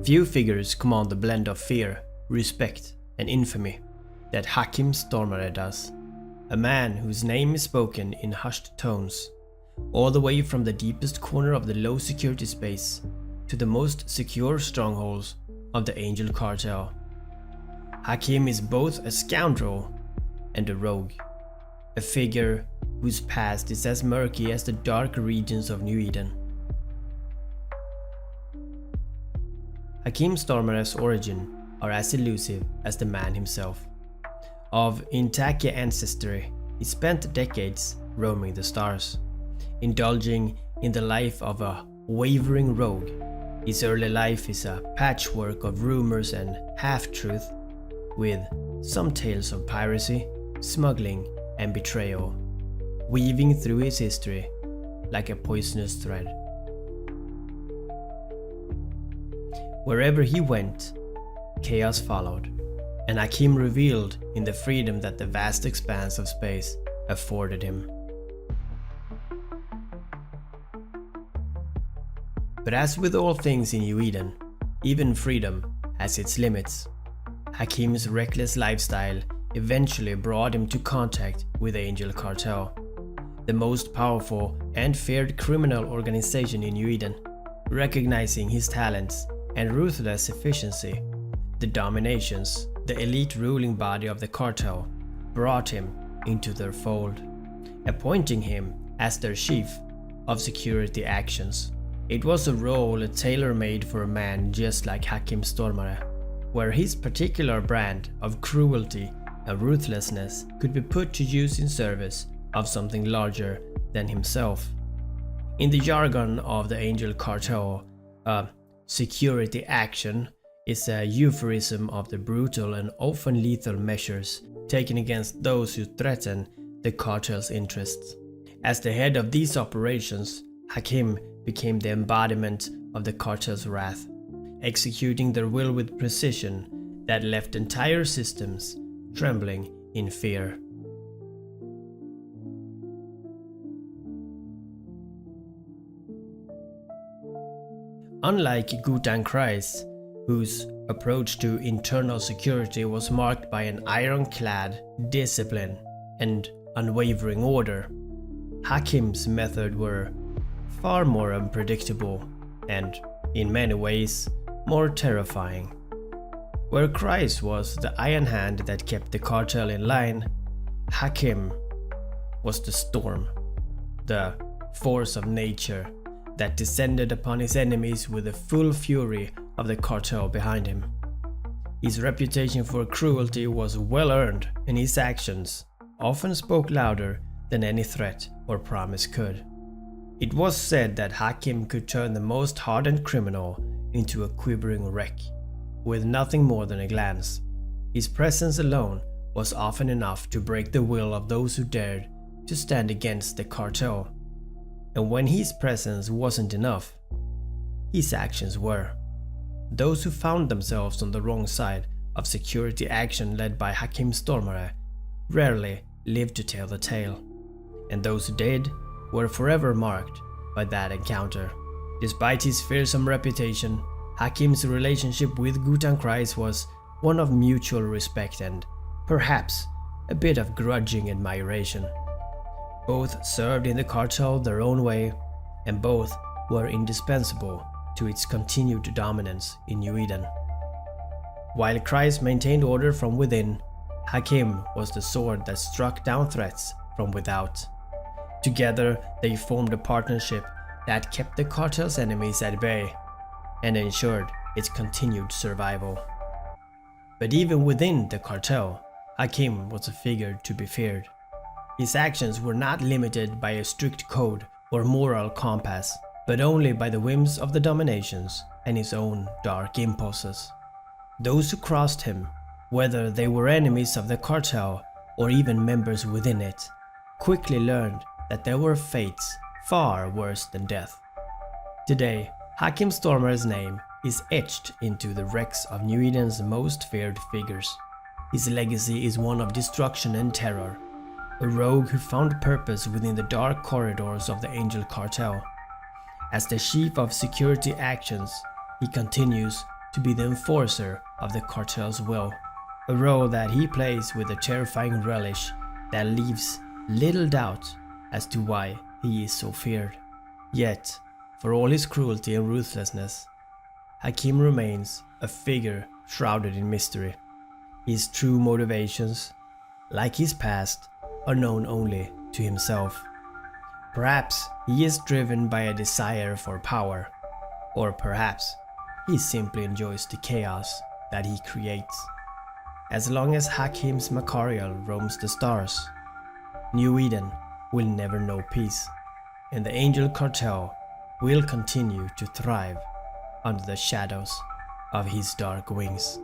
Few figures command the blend of fear, respect, and infamy that Hakim Stormare does. A man whose name is spoken in hushed tones, all the way from the deepest corner of the low security space to the most secure strongholds of the Angel Cartel. Hakim is both a scoundrel and a rogue, a figure whose past is as murky as the dark regions of New Eden. Hakim Stormare's origin are as elusive as the man himself. Of Intaki ancestry, he spent decades roaming the stars, indulging in the life of a wavering rogue. His early life is a patchwork of rumors and half-truth, with some tales of piracy, smuggling, and betrayal, weaving through his history like a poisonous thread. Wherever he went, chaos followed, and Hakim reveled in the freedom that the vast expanse of space afforded him. But as with all things in New Eden, even freedom has its limits. Hakim's reckless lifestyle eventually brought him to contact with the Angel Cartel, the most powerful and feared criminal organization in New Eden. Recognizing his talents and ruthless efficiency, the dominations, the elite ruling body of the cartel, brought him into their fold, appointing him as their chief of security actions. It was a role tailor-made for a man just like Hakim Stormare, where his particular brand of cruelty and ruthlessness could be put to use in service of something larger than himself. In the jargon of the Angel Cartel, security action is a euphemism of the brutal and often lethal measures taken against those who threaten the cartel's interests. As the head of these operations, Hakim became the embodiment of the cartel's wrath, executing their will with precision that left entire systems trembling in fear. Unlike Gutan Kreis, whose approach to internal security was marked by an ironclad discipline and unwavering order, Hakim's methods were far more unpredictable and, in many ways, more terrifying. Where Kreis was the iron hand that kept the cartel in line, Hakim was the storm, the force of nature that descended upon his enemies with the full fury of the cartel behind him. His reputation for cruelty was well earned, and his actions often spoke louder than any threat or promise could. It was said that Hakim could turn the most hardened criminal into a quivering wreck, with nothing more than a glance. His presence alone was often enough to break the will of those who dared to stand against the cartel. And when his presence wasn't enough, his actions were. Those who found themselves on the wrong side of security action led by Hakim Stormare rarely lived to tell the tale, and those who did were forever marked by that encounter. Despite his fearsome reputation, Hakim's relationship with Gutan Kreis was one of mutual respect and, perhaps, a bit of grudging admiration. Both served in the cartel their own way, and both were indispensable to its continued dominance in New Eden. While Kreis maintained order from within, Hakim was the sword that struck down threats from without. Together, they formed a partnership that kept the cartel's enemies at bay and ensured its continued survival. But even within the cartel, Hakim was a figure to be feared. His actions were not limited by a strict code or moral compass, but only by the whims of the dominations and his own dark impulses. Those who crossed him, whether they were enemies of the cartel or even members within it, quickly learned that there were fates far worse than death. Today, Hakim Stormare's name is etched into the ranks of New Eden's most feared figures. His legacy is one of destruction and terror, a rogue who found purpose within the dark corridors of the Angel Cartel. As the chief of security actions, he continues to be the enforcer of the cartel's will, a role that he plays with a terrifying relish that leaves little doubt as to why he is so feared. Yet, for all his cruelty and ruthlessness, Hakim remains a figure shrouded in mystery. His true motivations, like his past, are known only to himself. Perhaps he is driven by a desire for power, or perhaps he simply enjoys the chaos that he creates. As long as Hakim's Macarial roams the stars, New Eden will never know peace, and the Angel Cartel will continue to thrive under the shadows of his dark wings.